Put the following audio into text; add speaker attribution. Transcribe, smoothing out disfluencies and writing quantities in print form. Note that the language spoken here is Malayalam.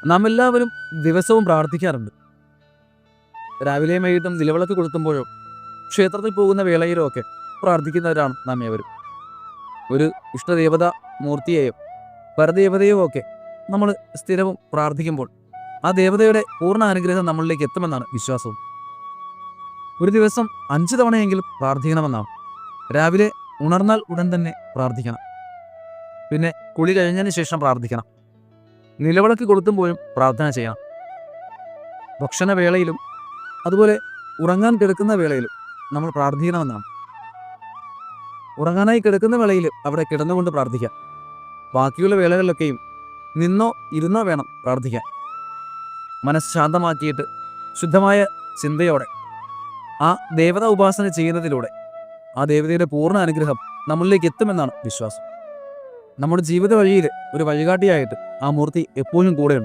Speaker 1: നാം എല്ലാവരും ദിവസവും പ്രാർത്ഥിക്കാറുണ്ട്. രാവിലെയും വൈകിട്ടും നിലവിളക്ക് കൊളുത്തുമ്പോഴോ ക്ഷേത്രത്തിൽ പോകുന്ന വേളയിലോ ഒക്കെ പ്രാർത്ഥിക്കുന്നവരാണ് നാം ഏവരും. ഒരു ഇഷ്ടദേവത മൂർത്തിയെയോ പരദേവതയോ ഒക്കെ നമ്മൾ സ്ഥിരവും പ്രാർത്ഥിക്കുമ്പോൾ ആ ദേവതയുടെ പൂർണ്ണ അനുഗ്രഹം നമ്മളിലേക്ക് എത്തുമെന്നാണ് വിശ്വാസവും. ഒരു ദിവസം 5 തവണയെങ്കിലും പ്രാർത്ഥിക്കണമെന്നാണ്. രാവിലെ ഉണർന്നാൽ ഉടൻ തന്നെ പ്രാർത്ഥിക്കണം. പിന്നെ കുളി കഴിഞ്ഞതിന് ശേഷം പ്രാർത്ഥിക്കണം. നിലവിളക്ക് കൊളുത്തുമ്പോഴും പ്രാർത്ഥന ചെയ്യണം. ഭക്ഷണവേളയിലും അതുപോലെ ഉറങ്ങാൻ കിടക്കുന്ന വേളയിലും നമ്മൾ പ്രാർത്ഥിക്കണമെന്നാണ്. ഉറങ്ങാനായി കിടക്കുന്ന വേളയിൽ അവിടെ കിടന്നുകൊണ്ട് പ്രാർത്ഥിക്കാം. ബാക്കിയുള്ള വേളകളിലൊക്കെയും നിന്നോ ഇരുന്നോ വേണം പ്രാർത്ഥിക്കാൻ. മനസ്സ് ശാന്തമാക്കിയിട്ട് ശുദ്ധമായ ചിന്തയോടെ ആ ദേവതാ ഉപാസന ചെയ്യുന്നതിലൂടെ ആ ദേവതയുടെ പൂർണ്ണ അനുഗ്രഹം നമ്മളിലേക്ക് എത്തുമെന്നാണ് വിശ്വാസം. നമ്മുടെ ജീവിത വഴിയിൽ ഒരു വഴികാട്ടിയായിട്ട് ആ മൂർത്തി എപ്പോഴും കൂടെയുണ്ട്.